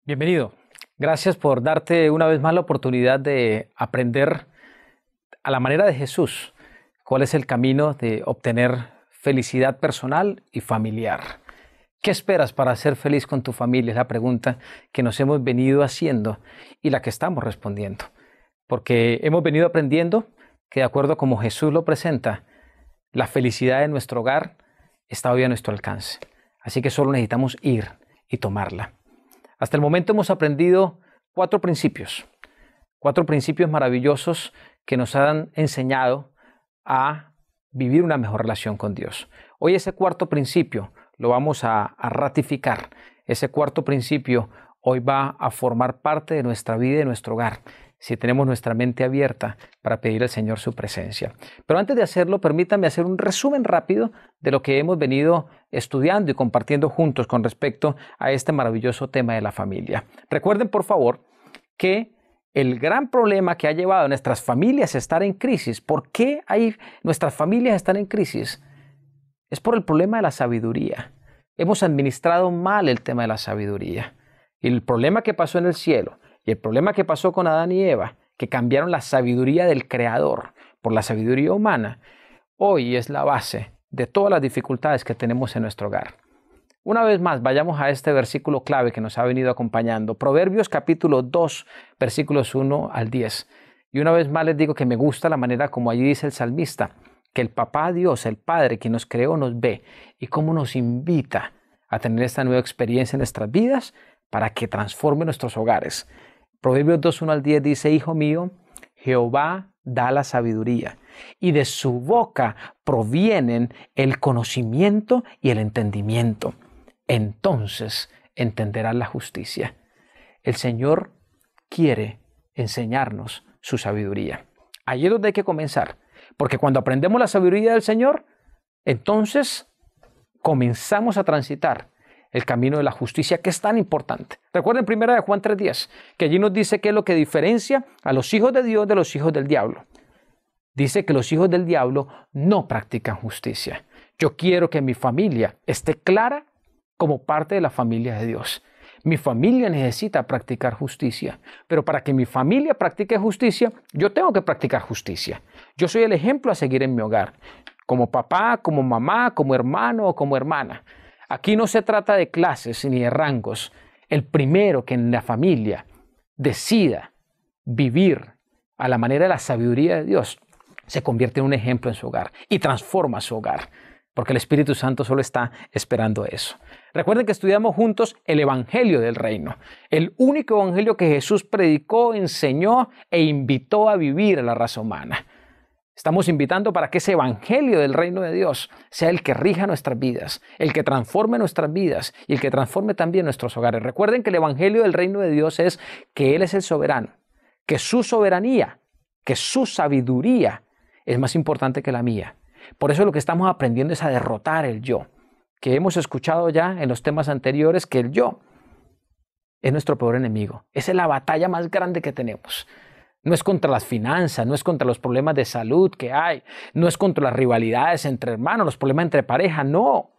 Bienvenido. Gracias por darte una vez más la oportunidad de aprender a la manera de Jesús cuál es el camino de obtener felicidad personal y familiar. ¿Qué esperas para ser feliz con tu familia? Es la pregunta que nos hemos venido haciendo y la que estamos respondiendo. Porque hemos venido aprendiendo que de acuerdo a como Jesús lo presenta, la felicidad de nuestro hogar está hoy a nuestro alcance. Así que solo necesitamos ir y tomarla. Hasta el momento hemos aprendido cuatro principios maravillosos que nos han enseñado a vivir una mejor relación con Dios. Hoy ese cuarto principio lo vamos a ratificar. Ese cuarto principio hoy va a formar parte de nuestra vida y de nuestro hogar, si tenemos nuestra mente abierta para pedir al Señor su presencia. Pero antes de hacerlo, permítanme hacer un resumen rápido de lo que hemos venido estudiando y compartiendo juntos con respecto a este maravilloso tema de la familia. Recuerden, por favor, que el gran problema que ha llevado a nuestras familias a estar en crisis, ¿por qué nuestras familias están en crisis? Es por el problema de la sabiduría. Hemos administrado mal el tema de la sabiduría. Y el problema que pasó en el cielo y el problema que pasó con Adán y Eva, que cambiaron la sabiduría del Creador por la sabiduría humana, hoy es la base de todas las dificultades que tenemos en nuestro hogar. Una vez más, vayamos a este versículo clave que nos ha venido acompañando. Proverbios capítulo 2, versículos 1 al 10. Y una vez más les digo que me gusta la manera como allí dice el salmista, que el Papá Dios, el Padre, quien nos creó, nos ve y cómo nos invita a tener esta nueva experiencia en nuestras vidas para que transforme nuestros hogares. Proverbios 2, 1 al 10 dice, Hijo mío, Jehová da la sabiduría y de su boca provienen el conocimiento y el entendimiento. Entonces entenderás la justicia. El Señor quiere enseñarnos su sabiduría. Allí es donde hay que comenzar, porque cuando aprendemos la sabiduría del Señor, entonces comenzamos a transitar el camino de la justicia, que es tan importante. Recuerden 1 Juan 3:10, que allí nos dice qué es lo que diferencia a los hijos de Dios de los hijos del diablo. Dice que los hijos del diablo no practican justicia. Yo quiero que mi familia esté clara como parte de la familia de Dios. Mi familia necesita practicar justicia, pero para que mi familia practique justicia, yo tengo que practicar justicia. Yo soy el ejemplo a seguir en mi hogar, como papá, como mamá, como hermano o como hermana. Aquí no se trata de clases ni de rangos. El primero que en la familia decida vivir a la manera de la sabiduría de Dios, se convierte en un ejemplo en su hogar y transforma su hogar, porque el Espíritu Santo solo está esperando eso. Recuerden que estudiamos juntos el Evangelio del Reino, el único evangelio que Jesús predicó, enseñó e invitó a vivir a la raza humana. Estamos invitando para que ese evangelio del reino de Dios sea el que rija nuestras vidas, el que transforme nuestras vidas y el que transforme también nuestros hogares. Recuerden que el evangelio del reino de Dios es que Él es el soberano, que su soberanía, que su sabiduría es más importante que la mía. Por eso lo que estamos aprendiendo es a derrotar el yo, que hemos escuchado ya en los temas anteriores que el yo es nuestro peor enemigo. Esa es la batalla más grande que tenemos. No es contra las finanzas, no es contra los problemas de salud que hay, no es contra las rivalidades entre hermanos, los problemas entre pareja, no.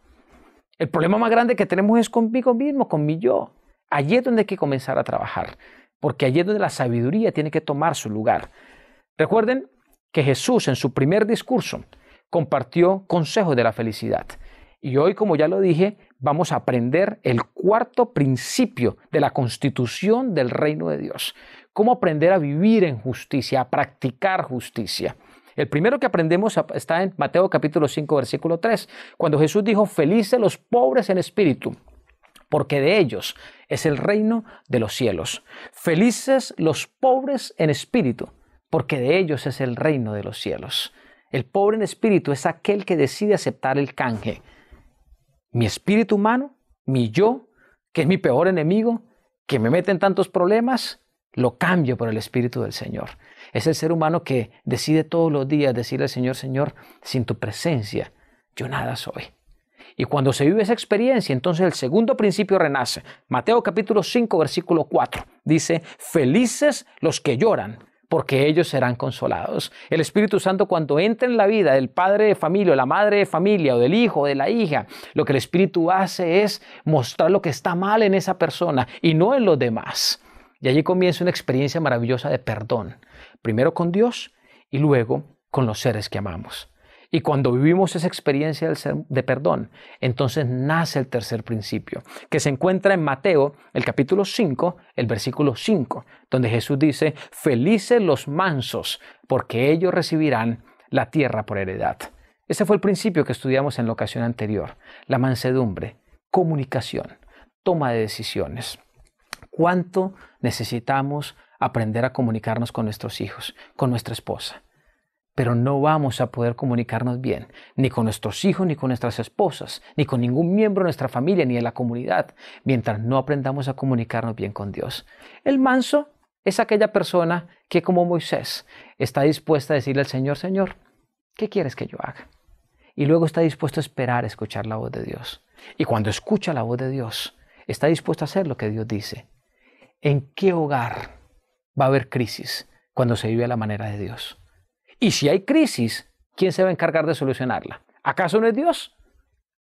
El problema más grande que tenemos es conmigo mismo, con mi yo. Allí es donde hay que comenzar a trabajar, porque allí es donde la sabiduría tiene que tomar su lugar. Recuerden que Jesús en su primer discurso compartió consejos de la felicidad. Y hoy, como ya lo dije, vamos a aprender el cuarto principio de la constitución del reino de Dios. Cómo aprender a vivir en justicia, a practicar justicia. El primero que aprendemos está en Mateo capítulo 5, versículo 3, cuando Jesús dijo, felices los pobres en espíritu, porque de ellos es el reino de los cielos. Felices los pobres en espíritu, porque de ellos es el reino de los cielos. El pobre en espíritu es aquel que decide aceptar el canje. Mi espíritu humano, mi yo, que es mi peor enemigo, que me mete en tantos problemas, lo cambio por el Espíritu del Señor. Es el ser humano que decide todos los días decirle al Señor, Señor, sin tu presencia yo nada soy. Y cuando se vive esa experiencia, entonces el segundo principio renace. Mateo capítulo 5, versículo 4, dice, felices los que lloran, porque ellos serán consolados. El Espíritu Santo, cuando entra en la vida del padre de familia o la madre de familia o del hijo o de la hija, lo que el Espíritu hace es mostrar lo que está mal en esa persona y no en los demás. Y allí comienza una experiencia maravillosa de perdón, primero con Dios y luego con los seres que amamos. Y cuando vivimos esa experiencia de perdón, entonces nace el tercer principio, que se encuentra en Mateo, el capítulo 5, el versículo 5, donde Jesús dice: felices los mansos, porque ellos recibirán la tierra por heredad. Ese fue el principio que estudiamos en la ocasión anterior, la mansedumbre, comunicación, toma de decisiones. ¿Cuánto necesitamos aprender a comunicarnos con nuestros hijos, con nuestra esposa? Pero no vamos a poder comunicarnos bien, ni con nuestros hijos, ni con nuestras esposas, ni con ningún miembro de nuestra familia, ni de la comunidad, mientras no aprendamos a comunicarnos bien con Dios. El manso es aquella persona que, como Moisés, está dispuesta a decirle al Señor: Señor, ¿qué quieres que yo haga? Y luego está dispuesto a esperar a escuchar la voz de Dios. Y cuando escucha la voz de Dios, está dispuesto a hacer lo que Dios dice. ¿En qué hogar va a haber crisis cuando se vive a la manera de Dios? Y si hay crisis, ¿quién se va a encargar de solucionarla? ¿Acaso no es Dios?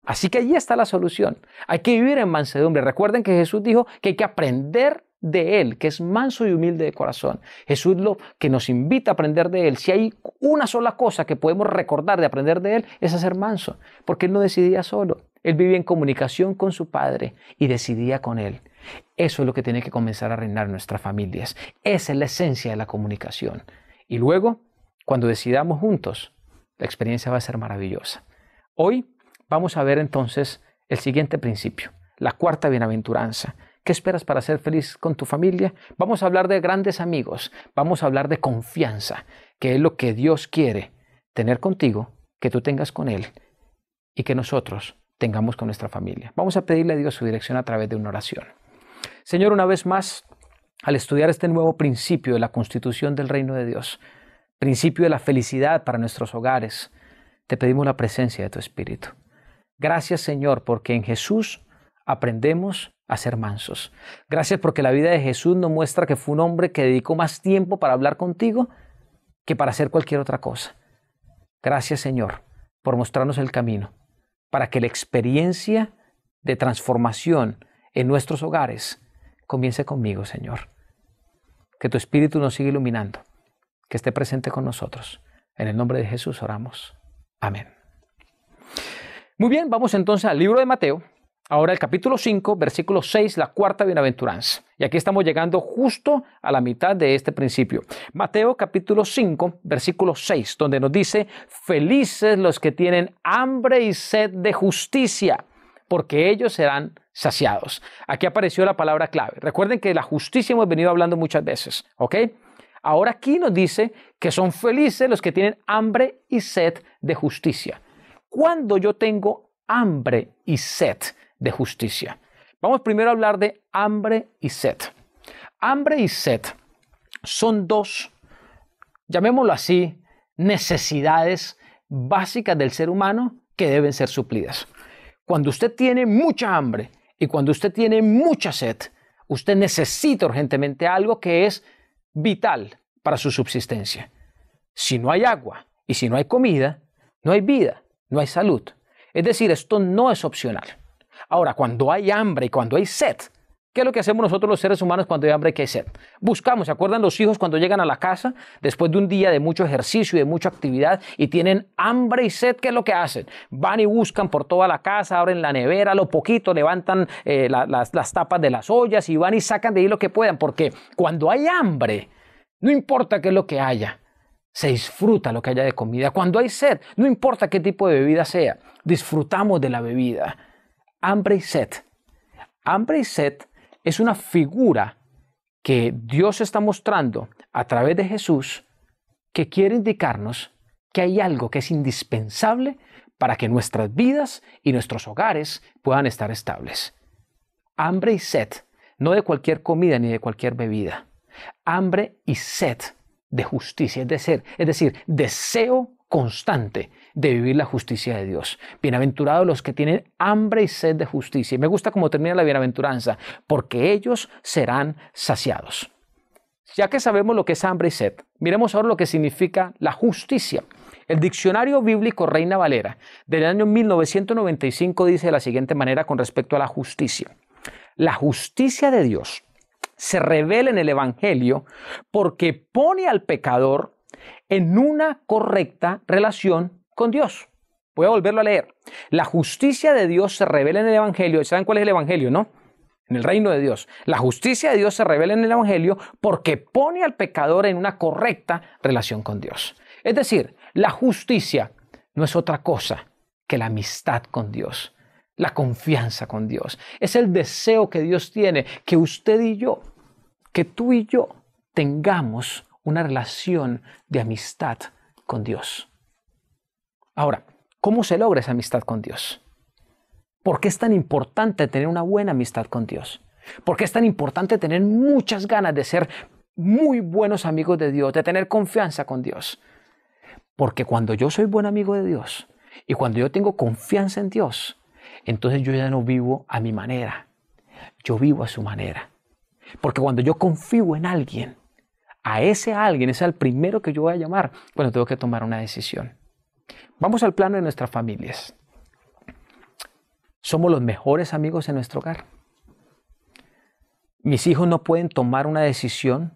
Así que allí está la solución. Hay que vivir en mansedumbre. Recuerden que Jesús dijo que hay que aprender de Él, que es manso y humilde de corazón. Jesús lo que nos invita a aprender de Él. Si hay una sola cosa que podemos recordar de aprender de Él, es a ser manso. Porque Él no decidía solo. Él vivía en comunicación con su Padre y decidía con Él. Eso es lo que tiene que comenzar a reinar en nuestras familias. Esa es la esencia de la comunicación. Y luego, cuando decidamos juntos, la experiencia va a ser maravillosa. Hoy vamos a ver entonces el siguiente principio, la cuarta bienaventuranza. ¿Qué esperas para ser feliz con tu familia? Vamos a hablar de grandes amigos, vamos a hablar de confianza, que es lo que Dios quiere tener contigo, que tú tengas con Él y que nosotros tengamos con nuestra familia. Vamos a pedirle a Dios su dirección a través de una oración. Señor, una vez más, al estudiar este nuevo principio de la constitución del reino de Dios, principio de la felicidad para nuestros hogares, te pedimos la presencia de tu Espíritu. Gracias, Señor, porque en Jesús aprendemos a ser mansos. Gracias porque la vida de Jesús nos muestra que fue un hombre que dedicó más tiempo para hablar contigo que para hacer cualquier otra cosa. Gracias, Señor, por mostrarnos el camino para que la experiencia de transformación en nuestros hogares comience conmigo, Señor. Que tu Espíritu nos siga iluminando, que esté presente con nosotros. En el nombre de Jesús oramos. Amén. Muy bien, vamos entonces al libro de Mateo. Ahora el capítulo 5, versículo 6, la cuarta bienaventuranza. Y aquí estamos llegando justo a la mitad de este principio. Mateo capítulo 5, versículo 6, donde nos dice: felices los que tienen hambre y sed de justicia, porque ellos serán saciados. Aquí apareció la palabra clave. Recuerden que de la justicia hemos venido hablando muchas veces, ¿ok? Ahora aquí nos dice que son felices los que tienen hambre y sed de justicia. ¿Cuándo yo tengo hambre y sed de justicia? Vamos primero a hablar de hambre y sed. Hambre y sed son dos, llamémoslo así, necesidades básicas del ser humano que deben ser suplidas. Cuando usted tiene mucha hambre y cuando usted tiene mucha sed, usted necesita urgentemente algo que es vital para su subsistencia. Si no hay agua y si no hay comida, no hay vida, no hay salud. Es decir, esto no es opcional. Ahora, cuando hay hambre y cuando hay sed, ¿qué es lo que hacemos nosotros los seres humanos cuando hay hambre y que hay sed? Buscamos, ¿se acuerdan los hijos cuando llegan a la casa después de un día de mucho ejercicio y de mucha actividad y tienen hambre y sed? ¿Qué es lo que hacen? Van y buscan por toda la casa, abren la nevera, lo poquito, levantan las tapas de las ollas y van y sacan de ahí lo que puedan, porque cuando hay hambre, no importa qué es lo que haya, se disfruta lo que haya de comida. Cuando hay sed, no importa qué tipo de bebida sea, disfrutamos de la bebida. Hambre y sed. Hambre y sed es una figura que Dios está mostrando a través de Jesús, que quiere indicarnos que hay algo que es indispensable para que nuestras vidas y nuestros hogares puedan estar estables. Hambre y sed, no de cualquier comida ni de cualquier bebida. Hambre y sed de justicia, es decir, deseo constante de vivir la justicia de Dios. Bienaventurados los que tienen hambre y sed de justicia. Y me gusta cómo termina la bienaventuranza, porque ellos serán saciados. Ya que sabemos lo que es hambre y sed, miremos ahora lo que significa la justicia. El diccionario bíblico Reina Valera del año 1995 dice de la siguiente manera con respecto a la justicia. La justicia de Dios se revela en el Evangelio porque pone al pecador en una correcta relación con Dios. Voy a volverlo a leer. La justicia de Dios se revela en el Evangelio. ¿Saben cuál es el Evangelio, no? En el reino de Dios. La justicia de Dios se revela en el Evangelio porque pone al pecador en una correcta relación con Dios. Es decir, la justicia no es otra cosa que la amistad con Dios, la confianza con Dios. Es el deseo que Dios tiene que usted y yo, que tú y yo tengamos una relación de amistad con Dios. Ahora, ¿cómo se logra esa amistad con Dios? ¿Por qué es tan importante tener una buena amistad con Dios? ¿Por qué es tan importante tener muchas ganas de ser muy buenos amigos de Dios, de tener confianza con Dios? Porque cuando yo soy buen amigo de Dios y cuando yo tengo confianza en Dios, entonces yo ya no vivo a mi manera, yo vivo a su manera. Porque cuando yo confío en alguien, a ese alguien es al primero que yo voy a llamar cuando tengo que tomar una decisión. Vamos al plano de nuestras familias. ¿Somos los mejores amigos en nuestro hogar? Mis hijos no pueden tomar una decisión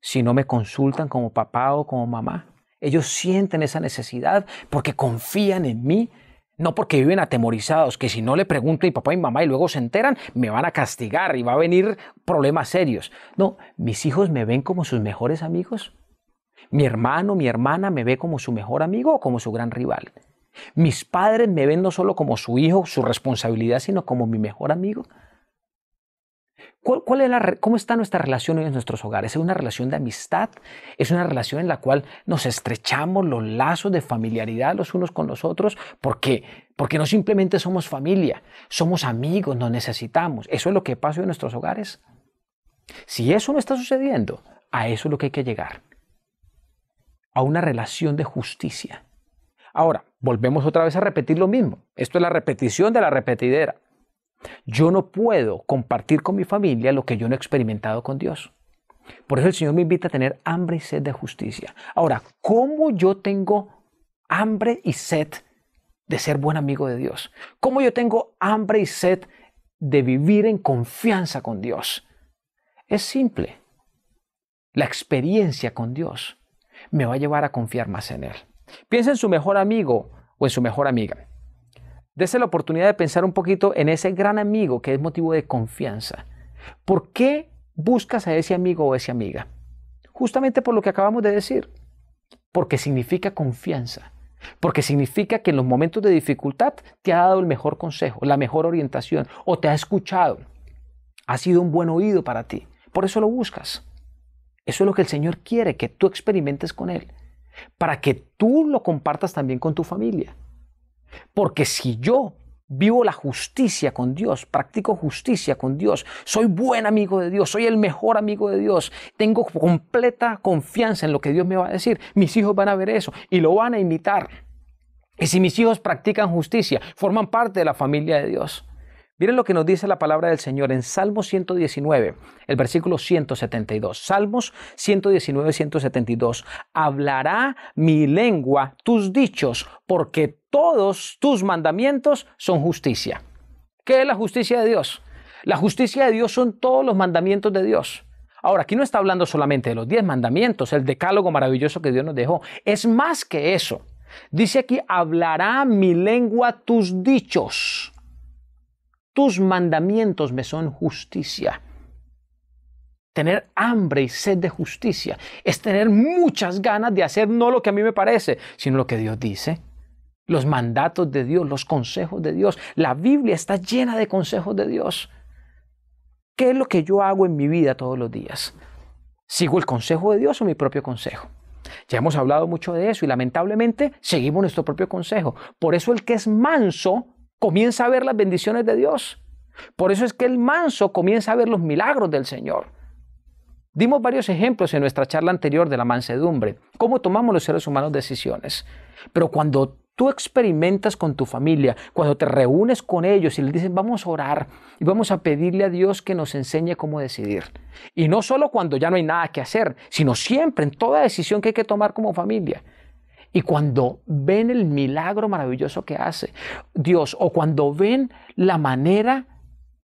si no me consultan como papá o como mamá. Ellos sienten esa necesidad porque confían en mí, no porque viven atemorizados, que si no le pregunto a mi papá y mi mamá y luego se enteran, me van a castigar y va a venir problemas serios. No, mis hijos me ven como sus mejores amigos. Mi hermano, mi hermana me ve como su mejor amigo o como su gran rival. Mis padres me ven no solo como su hijo, su responsabilidad, sino como mi mejor amigo. ¿Cómo está nuestra relación hoy en nuestros hogares? ¿Es una relación de amistad? ¿Es una relación en la cual nos estrechamos los lazos de familiaridad los unos con los otros? Porque no simplemente somos familia, somos amigos, nos necesitamos. ¿Eso es lo que pasa en nuestros hogares? Si eso no está sucediendo, a eso es lo que hay que llegar. A una relación de justicia. Ahora, volvemos otra vez a repetir lo mismo. Esto es la repetición de la repetidera. Yo no puedo compartir con mi familia lo que yo no he experimentado con Dios. Por eso el Señor me invita a tener hambre y sed de justicia. Ahora, ¿cómo yo tengo hambre y sed de ser buen amigo de Dios? ¿Cómo yo tengo hambre y sed de vivir en confianza con Dios? Es simple. La experiencia con Dios me va a llevar a confiar más en Él. Piensa en su mejor amigo o en su mejor amiga. Dese la oportunidad de pensar un poquito en ese gran amigo que es motivo de confianza. ¿Por qué buscas a ese amigo o esa amiga? Justamente por lo que acabamos de decir. Porque significa confianza. Porque significa que en los momentos de dificultad te ha dado el mejor consejo, la mejor orientación o te ha escuchado. Ha sido un buen oído para ti. Por eso lo buscas. Eso es lo que el Señor quiere, que tú experimentes con Él. Para que tú lo compartas también con tu familia. Porque si yo vivo la justicia con Dios, practico justicia con Dios, soy buen amigo de Dios, soy el mejor amigo de Dios, tengo completa confianza en lo que Dios me va a decir, mis hijos van a ver eso y lo van a imitar. Y si mis hijos practican justicia, forman parte de la familia de Dios. Miren lo que nos dice la palabra del Señor en Salmos 119, el versículo 172. Salmos 119, 172. Hablará mi lengua tus dichos, porque todos tus mandamientos son justicia. ¿Qué es la justicia de Dios? La justicia de Dios son todos los mandamientos de Dios. Ahora, aquí no está hablando solamente de los 10 mandamientos, el decálogo maravilloso que Dios nos dejó. Es más que eso. Dice aquí, hablará mi lengua tus dichos. Tus mandamientos me son justicia. Tener hambre y sed de justicia es tener muchas ganas de hacer no lo que a mí me parece, sino lo que Dios dice. Los mandatos de Dios, los consejos de Dios. La Biblia está llena de consejos de Dios. ¿Qué es lo que yo hago en mi vida todos los días? ¿Sigo el consejo de Dios o mi propio consejo? Ya hemos hablado mucho de eso y lamentablemente seguimos nuestro propio consejo. Por eso el que es manso comienza a ver las bendiciones de Dios. Por eso es que el manso comienza a ver los milagros del Señor. Dimos varios ejemplos en nuestra charla anterior de la mansedumbre, cómo tomamos los seres humanos decisiones. Pero cuando tú experimentas con tu familia, cuando te reúnes con ellos y les dices, vamos a orar y vamos a pedirle a Dios que nos enseñe cómo decidir. Y no solo cuando ya no hay nada que hacer, sino siempre en toda decisión que hay que tomar como familia. Y cuando ven el milagro maravilloso que hace Dios, o cuando ven la manera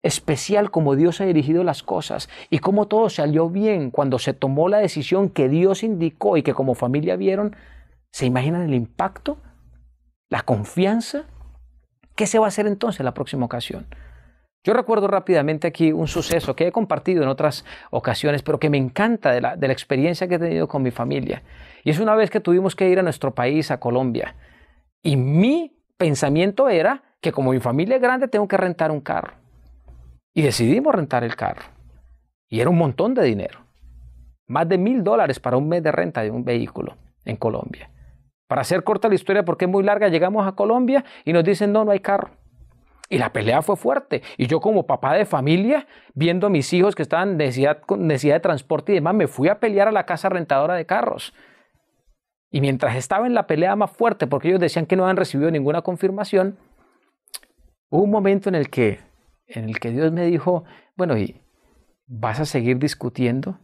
especial como Dios ha dirigido las cosas y cómo todo salió bien cuando se tomó la decisión que Dios indicó y que como familia vieron, ¿se imaginan el impacto? ¿La confianza? ¿Qué se va a hacer entonces en la próxima ocasión? Yo recuerdo rápidamente aquí un suceso que he compartido en otras ocasiones, pero que me encanta de la experiencia que he tenido con mi familia. Y es una vez que tuvimos que ir a nuestro país, a Colombia. Y mi pensamiento era que como mi familia es grande, tengo que rentar un carro. Y decidimos rentar el carro. Y era un montón de dinero. Más de $1,000 para un mes de renta de un vehículo en Colombia. Para hacer corta la historia, porque es muy larga, llegamos a Colombia y nos dicen, no hay carro. Y la pelea fue fuerte. Y yo como papá de familia, viendo a mis hijos que estaban con necesidad de transporte y demás, me fui a pelear a la casa rentadora de carros. Y mientras estaba en la pelea más fuerte, porque ellos decían que no habían recibido ninguna confirmación, hubo un momento en el que Dios me dijo, bueno, ¿y vas a seguir discutiendo?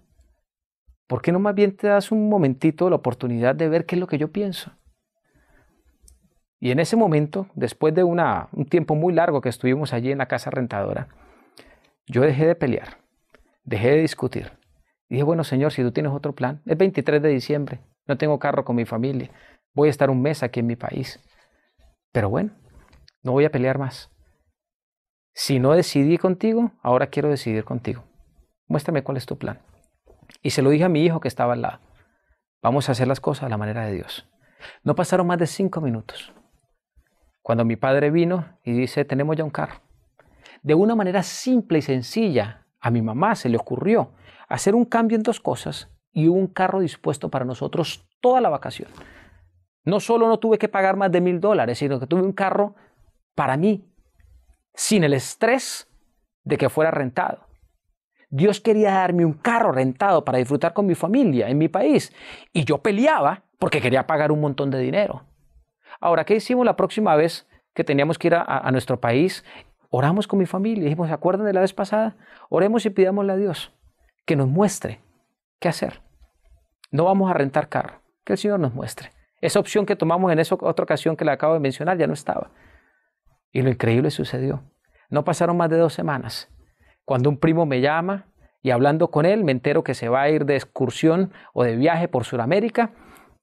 ¿Por qué no más bien te das un momentito la oportunidad de ver qué es lo que yo pienso? Y en ese momento, después de un tiempo muy largo que estuvimos allí en la casa rentadora, yo dejé de pelear, dejé de discutir. Y dije, bueno, Señor, si tú tienes otro plan, es 23 de diciembre, no tengo carro con mi familia, voy a estar un mes aquí en mi país. Pero bueno, no voy a pelear más. Si no decidí contigo, ahora quiero decidir contigo. Muéstrame cuál es tu plan. Y se lo dije a mi hijo que estaba al lado. Vamos a hacer las cosas a la manera de Dios. No pasaron más de 5 minutos. Cuando mi padre vino y dice, tenemos ya un carro. De una manera simple y sencilla, a mi mamá se le ocurrió hacer un cambio en 2 cosas y hubo un carro dispuesto para nosotros toda la vacación. No solo no tuve que pagar más de $1,000, sino que tuve un carro para mí, sin el estrés de que fuera rentado. Dios quería darme un carro rentado para disfrutar con mi familia en mi país. Y yo peleaba porque quería pagar un montón de dinero. Ahora, ¿qué hicimos la próxima vez que teníamos que ir a nuestro país? Oramos con mi familia. Dijimos, ¿se acuerdan de la vez pasada? Oremos y pidámosle a Dios que nos muestre qué hacer. No vamos a rentar carro. Que el Señor nos muestre. Esa opción que tomamos en esa otra ocasión que le acabo de mencionar ya no estaba. Y lo increíble sucedió. No pasaron más de 2 semanas. Cuando un primo me llama y hablando con él me entero que se va a ir de excursión o de viaje por Sudamérica.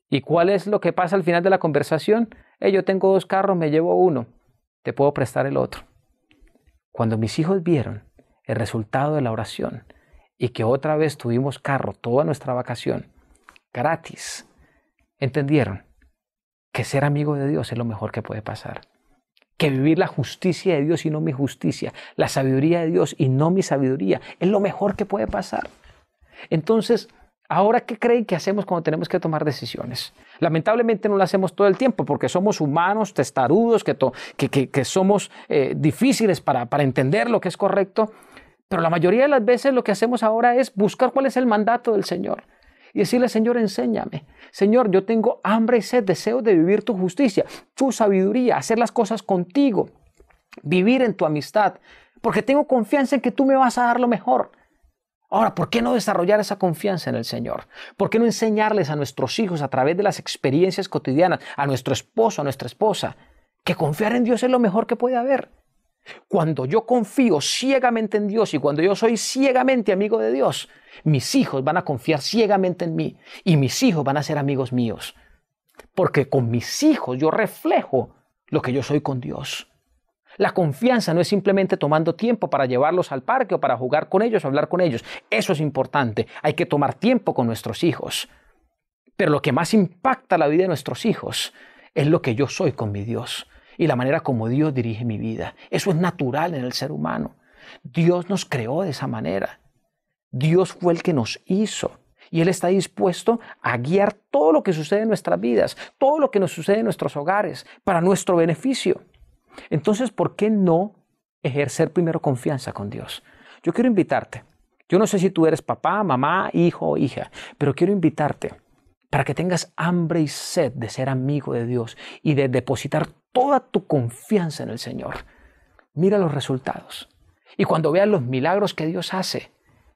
¿Y cuál es lo que pasa al final de la conversación? Yo tengo 2 carros, me llevo uno. Te puedo prestar el otro. Cuando mis hijos vieron el resultado de la oración y que otra vez tuvimos carro toda nuestra vacación, gratis, entendieron que ser amigo de Dios es lo mejor que puede pasar. Que vivir la justicia de Dios y no mi justicia, la sabiduría de Dios y no mi sabiduría, es lo mejor que puede pasar. Entonces, ¿ahora qué creen que hacemos cuando tenemos que tomar decisiones? Lamentablemente no lo hacemos todo el tiempo porque somos humanos, testarudos, que somos difíciles para entender lo que es correcto. Pero la mayoría de las veces lo que hacemos ahora es buscar cuál es el mandato del Señor. Y decirle, Señor, enséñame. Señor, yo tengo hambre y sed, deseo de vivir tu justicia, tu sabiduría, hacer las cosas contigo, vivir en tu amistad, porque tengo confianza en que tú me vas a dar lo mejor. Ahora, ¿por qué no desarrollar esa confianza en el Señor? ¿Por qué no enseñarles a nuestros hijos a través de las experiencias cotidianas, a nuestro esposo, a nuestra esposa, que confiar en Dios es lo mejor que puede haber? Cuando yo confío ciegamente en Dios y cuando yo soy ciegamente amigo de Dios, mis hijos van a confiar ciegamente en mí y mis hijos van a ser amigos míos. Porque con mis hijos yo reflejo lo que yo soy con Dios. La confianza no es simplemente tomando tiempo para llevarlos al parque o para jugar con ellos o hablar con ellos. Eso es importante. Hay que tomar tiempo con nuestros hijos. Pero lo que más impacta la vida de nuestros hijos es lo que yo soy con mi Dios y la manera como Dios dirige mi vida. Eso es natural en el ser humano. Dios nos creó de esa manera. Dios fue el que nos hizo y Él está dispuesto a guiar todo lo que sucede en nuestras vidas, todo lo que nos sucede en nuestros hogares para nuestro beneficio. Entonces, ¿por qué no ejercer primero confianza con Dios? Yo quiero invitarte. Yo no sé si tú eres papá, mamá, hijo o hija, pero quiero invitarte para que tengas hambre y sed de ser amigo de Dios y de depositar toda tu confianza en el Señor. Mira los resultados. Y cuando veas los milagros que Dios hace,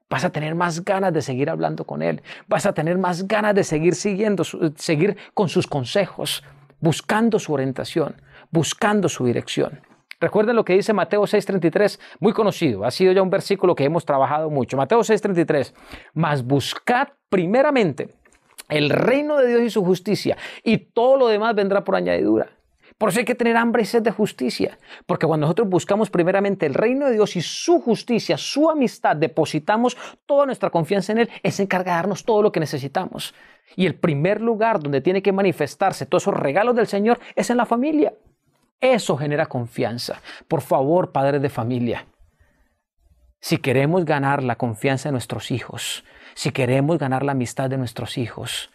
vas a tener más ganas de seguir hablando con Él. Vas a tener más ganas de seguir seguir con sus consejos, buscando su orientación, buscando su dirección. Recuerden lo que dice Mateo 6:33, muy conocido, ha sido ya un versículo que hemos trabajado mucho. Mateo 6:33, mas buscad primeramente el reino de Dios y su justicia, y todo lo demás vendrá por añadidura. Por eso hay que tener hambre y sed de justicia, porque cuando nosotros buscamos primeramente el reino de Dios y su justicia, su amistad, depositamos toda nuestra confianza en Él, Él se encarga de darnos todo lo que necesitamos. Y el primer lugar donde tiene que manifestarse todos esos regalos del Señor es en la familia. Eso genera confianza. Por favor, padres de familia, si queremos ganar la confianza de nuestros hijos, si queremos ganar la amistad de nuestros hijos,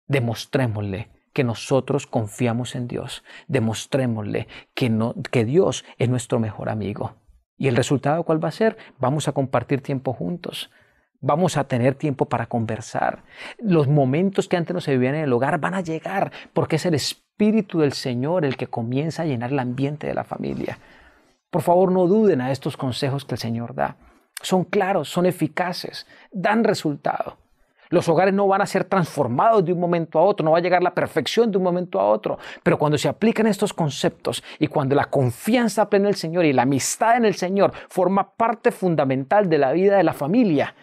demostrémosle que nosotros confiamos en Dios. Demostrémosle que Dios es nuestro mejor amigo. ¿Y el resultado cuál va a ser? Vamos a compartir tiempo juntos. Vamos a tener tiempo para conversar. Los momentos que antes no se vivían en el hogar van a llegar porque es el Espíritu del Señor el que comienza a llenar el ambiente de la familia. Por favor, no duden a estos consejos que el Señor da. Son claros, son eficaces, dan resultado. Los hogares no van a ser transformados de un momento a otro, no va a llegar la perfección de un momento a otro, pero cuando se aplican estos conceptos y cuando la confianza plena en el Señor y la amistad en el Señor forma parte fundamental de la vida de la familia,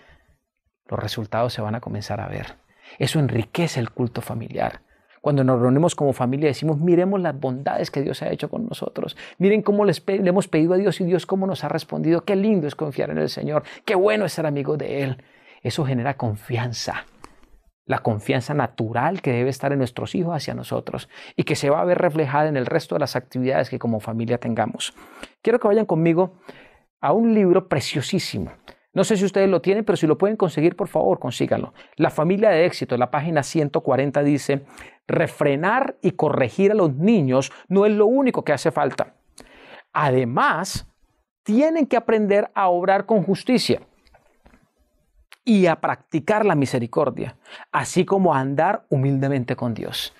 los resultados se van a comenzar a ver. Eso enriquece el culto familiar. Cuando nos reunimos como familia decimos, miremos las bondades que Dios ha hecho con nosotros. Miren cómo le hemos pedido a Dios y Dios cómo nos ha respondido. Qué lindo es confiar en el Señor. Qué bueno es ser amigos de Él. Eso genera confianza. La confianza natural que debe estar en nuestros hijos hacia nosotros y que se va a ver reflejada en el resto de las actividades que como familia tengamos. Quiero que vayan conmigo a un libro preciosísimo. No sé si ustedes lo tienen, pero si lo pueden conseguir, por favor, consíganlo. La familia de éxito, en la página 140 dice, refrenar y corregir a los niños no es lo único que hace falta. Además, tienen que aprender a obrar con justicia y a practicar la misericordia, así como a andar humildemente con Dios.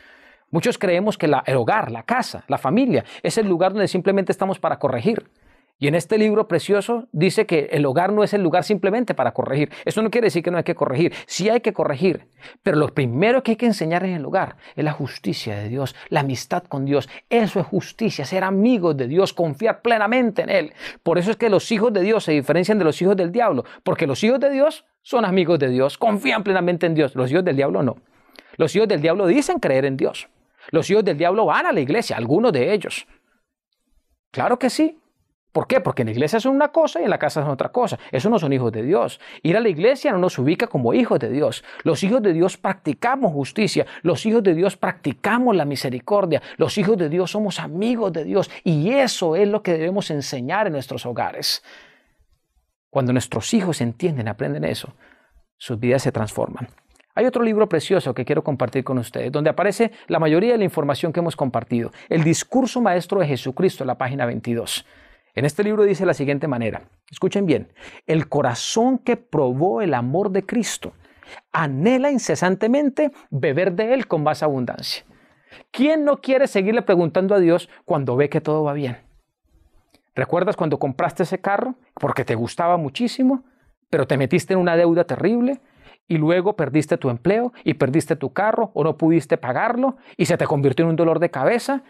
Muchos creemos que el hogar, la casa, la familia, es el lugar donde simplemente estamos para corregir. Y en este libro precioso dice que el hogar no es el lugar simplemente para corregir. Eso no quiere decir que no hay que corregir. Sí hay que corregir. Pero lo primero que hay que enseñar en el hogar es la justicia de Dios, la amistad con Dios. Eso es justicia, ser amigos de Dios, confiar plenamente en Él. Por eso es que los hijos de Dios se diferencian de los hijos del diablo. Porque los hijos de Dios son amigos de Dios, confían plenamente en Dios. Los hijos del diablo no. Los hijos del diablo dicen creer en Dios. Los hijos del diablo van a la iglesia, algunos de ellos. Claro que sí. ¿Por qué? Porque en la iglesia son una cosa y en la casa son otra cosa. Esos no son hijos de Dios. Ir a la iglesia no nos ubica como hijos de Dios. Los hijos de Dios practicamos justicia. Los hijos de Dios practicamos la misericordia. Los hijos de Dios somos amigos de Dios. Y eso es lo que debemos enseñar en nuestros hogares. Cuando nuestros hijos entienden, aprenden eso, sus vidas se transforman. Hay otro libro precioso que quiero compartir con ustedes, donde aparece la mayoría de la información que hemos compartido. El discurso maestro de Jesucristo, en la página 22. En este libro dice de la siguiente manera, escuchen bien, el corazón que probó el amor de Cristo anhela incesantemente beber de Él con más abundancia. ¿Quién no quiere seguirle preguntando a Dios cuando ve que todo va bien? ¿Recuerdas cuando compraste ese carro porque te gustaba muchísimo, pero te metiste en una deuda terrible y luego perdiste tu empleo y perdiste tu carro o no pudiste pagarlo y se te convirtió en un dolor de cabeza?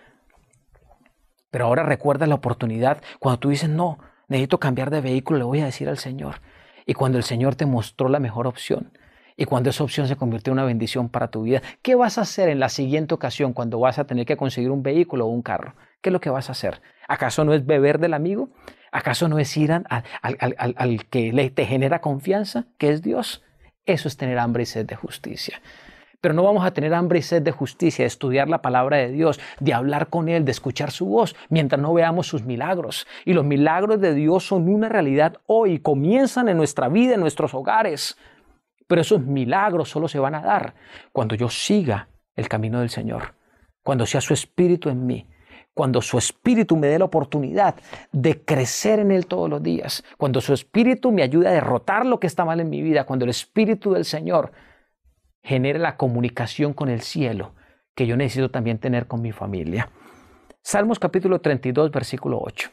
Pero ahora recuerda la oportunidad cuando tú dices, no, necesito cambiar de vehículo, le voy a decir al Señor. Y cuando el Señor te mostró la mejor opción y cuando esa opción se convirtió en una bendición para tu vida, ¿qué vas a hacer en la siguiente ocasión cuando vas a tener que conseguir un vehículo o un carro? ¿Qué es lo que vas a hacer? ¿Acaso no es beber del amigo? ¿Acaso no es ir al que te genera confianza, que es Dios? Eso es tener hambre y sed de justicia. Pero no vamos a tener hambre y sed de justicia, de estudiar la palabra de Dios, de hablar con Él, de escuchar su voz, mientras no veamos sus milagros. Y los milagros de Dios son una realidad hoy, comienzan en nuestra vida, en nuestros hogares. Pero esos milagros solo se van a dar cuando yo siga el camino del Señor, cuando sea su Espíritu en mí, cuando su Espíritu me dé la oportunidad de crecer en Él todos los días, cuando su Espíritu me ayude a derrotar lo que está mal en mi vida, cuando el Espíritu del Señor genere la comunicación con el cielo que yo necesito también tener con mi familia. Salmos capítulo 32, versículo 8.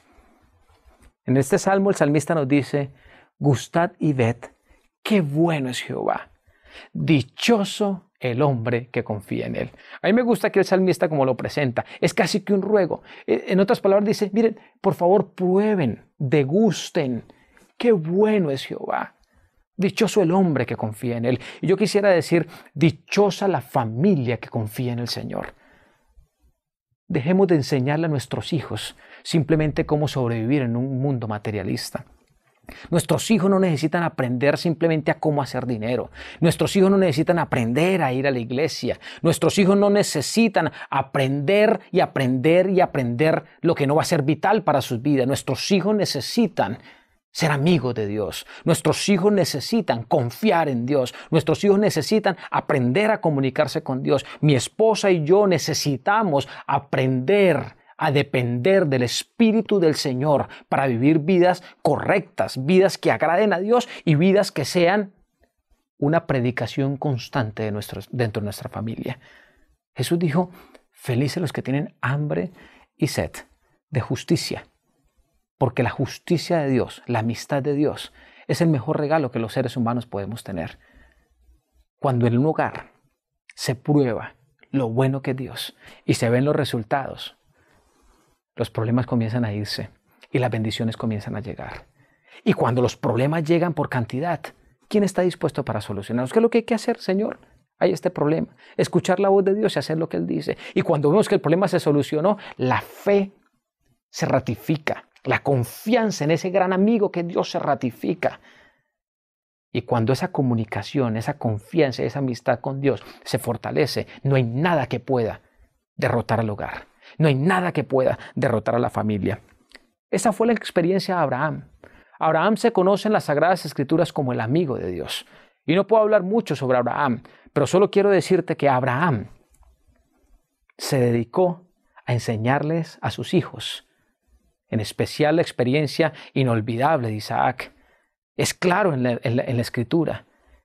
En este salmo el salmista nos dice: gustad y ved, qué bueno es Jehová. Dichoso el hombre que confía en él. A mí me gusta que el salmista como lo presenta. Es casi que un ruego. En otras palabras dice: miren, por favor prueben, degusten. Qué bueno es Jehová. Dichoso el hombre que confía en él. Y yo quisiera decir: dichosa la familia que confía en el Señor. Dejemos de enseñarle a nuestros hijos simplemente cómo sobrevivir en un mundo materialista. Nuestros hijos no necesitan aprender simplemente a cómo hacer dinero. Nuestros hijos no necesitan aprender a ir a la iglesia. Nuestros hijos no necesitan aprender y aprender y aprender lo que no va a ser vital para sus vidas. Nuestros hijos necesitan ser amigos de Dios. Nuestros hijos necesitan confiar en Dios. Nuestros hijos necesitan aprender a comunicarse con Dios. Mi esposa y yo necesitamos aprender a depender del Espíritu del Señor para vivir vidas correctas, vidas que agraden a Dios y vidas que sean una predicación constante dentro de nuestra familia. Jesús dijo: felices los que tienen hambre y sed de justicia, porque la justicia de Dios, la amistad de Dios, es el mejor regalo que los seres humanos podemos tener. Cuando en un hogar se prueba lo bueno que es Dios y se ven los resultados, los problemas comienzan a irse y las bendiciones comienzan a llegar. Y cuando los problemas llegan por cantidad, ¿quién está dispuesto para solucionarlos? ¿Qué es lo que hay que hacer, Señor? Hay este problema. Escuchar la voz de Dios y hacer lo que Él dice. Y cuando vemos que el problema se solucionó, la fe se ratifica. La confianza en ese gran amigo que Dios se ratifica. Y cuando esa comunicación, esa confianza, esa amistad con Dios se fortalece, no hay nada que pueda derrotar al hogar. No hay nada que pueda derrotar a la familia. Esa fue la experiencia de Abraham. Abraham se conoce en las Sagradas Escrituras como el amigo de Dios. Y no puedo hablar mucho sobre Abraham, pero solo quiero decirte que Abraham se dedicó a enseñarles a sus hijos, en especial la experiencia inolvidable de Isaac. Es claro en la Escritura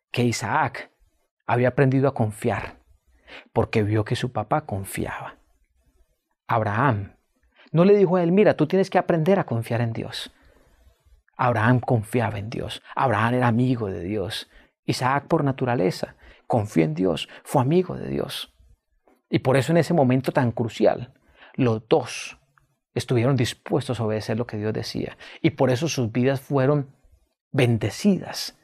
que Isaac había aprendido a confiar porque vio que su papá confiaba. Abraham no le dijo a él: mira, tú tienes que aprender a confiar en Dios. Abraham confiaba en Dios. Abraham era amigo de Dios. Isaac, por naturaleza, confió en Dios, fue amigo de Dios. Y por eso en ese momento tan crucial, los dos estuvieron dispuestos a obedecer lo que Dios decía. Y por eso sus vidas fueron bendecidas,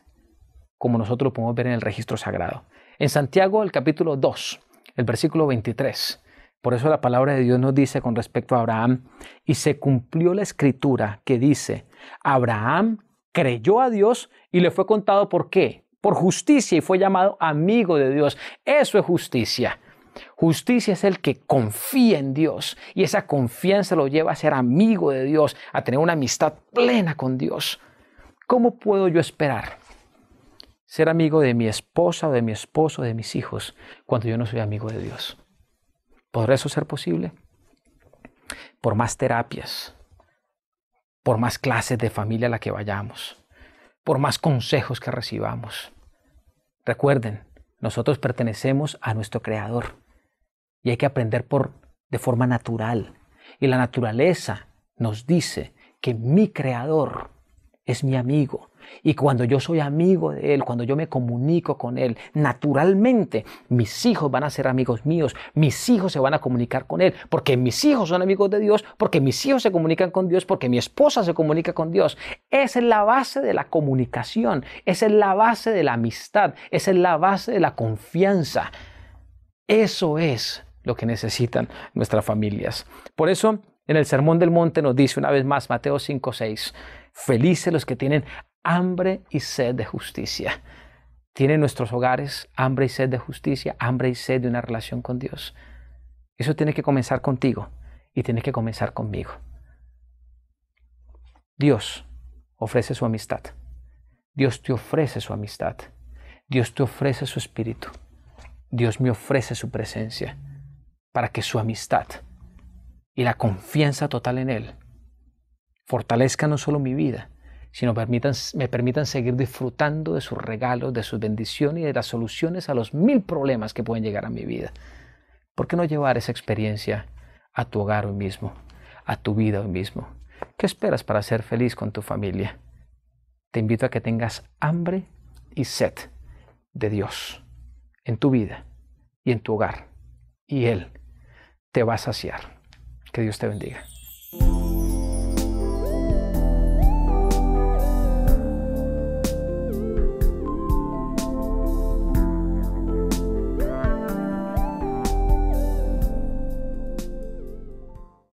como nosotros lo podemos ver en el registro sagrado. En Santiago, el capítulo 2, el versículo 23, por eso la palabra de Dios nos dice con respecto a Abraham: y se cumplió la escritura que dice: Abraham creyó a Dios y le fue contado, ¿por qué? Por justicia, y fue llamado amigo de Dios. Eso es justicia. Justicia es el que confía en Dios y esa confianza lo lleva a ser amigo de Dios, a tener una amistad plena con Dios. ¿Cómo puedo yo esperar ser amigo de mi esposa o de mi esposo o de mis hijos cuando yo no soy amigo de Dios? ¿Podrá eso ser posible? Por más terapias, por más clases de familia a la que vayamos, por más consejos que recibamos. Recuerden, nosotros pertenecemos a nuestro Creador y hay que aprender de forma natural. Y la naturaleza nos dice que mi Creador es mi amigo. Y cuando yo soy amigo de Él, cuando yo me comunico con Él, naturalmente mis hijos van a ser amigos míos, mis hijos se van a comunicar con Él, porque mis hijos son amigos de Dios, porque mis hijos se comunican con Dios, porque mi esposa se comunica con Dios. Esa es la base de la comunicación, esa es la base de la amistad, esa es la base de la confianza. Eso es lo que necesitan nuestras familias. Por eso, en el Sermón del Monte nos dice una vez más, Mateo 5:6, felices los que tienen hambre y sed de justicia. ¿Tienen nuestros hogares hambre y sed de justicia, hambre y sed de una relación con Dios? Eso tiene que comenzar contigo y tiene que comenzar conmigo. Dios ofrece su amistad. Dios te ofrece su amistad. Dios te ofrece su espíritu. Dios me ofrece su presencia para que su amistad y la confianza total en Él fortalezca no solo mi vida, sino me permitan seguir disfrutando de sus regalos, de sus bendiciones y de las soluciones a los 1000 problemas que pueden llegar a mi vida. ¿Por qué no llevar esa experiencia a tu hogar hoy mismo, a tu vida hoy mismo? ¿Qué esperas para ser feliz con tu familia? Te invito a que tengas hambre y sed de Dios en tu vida y en tu hogar, y Él te va a saciar. Que Dios te bendiga.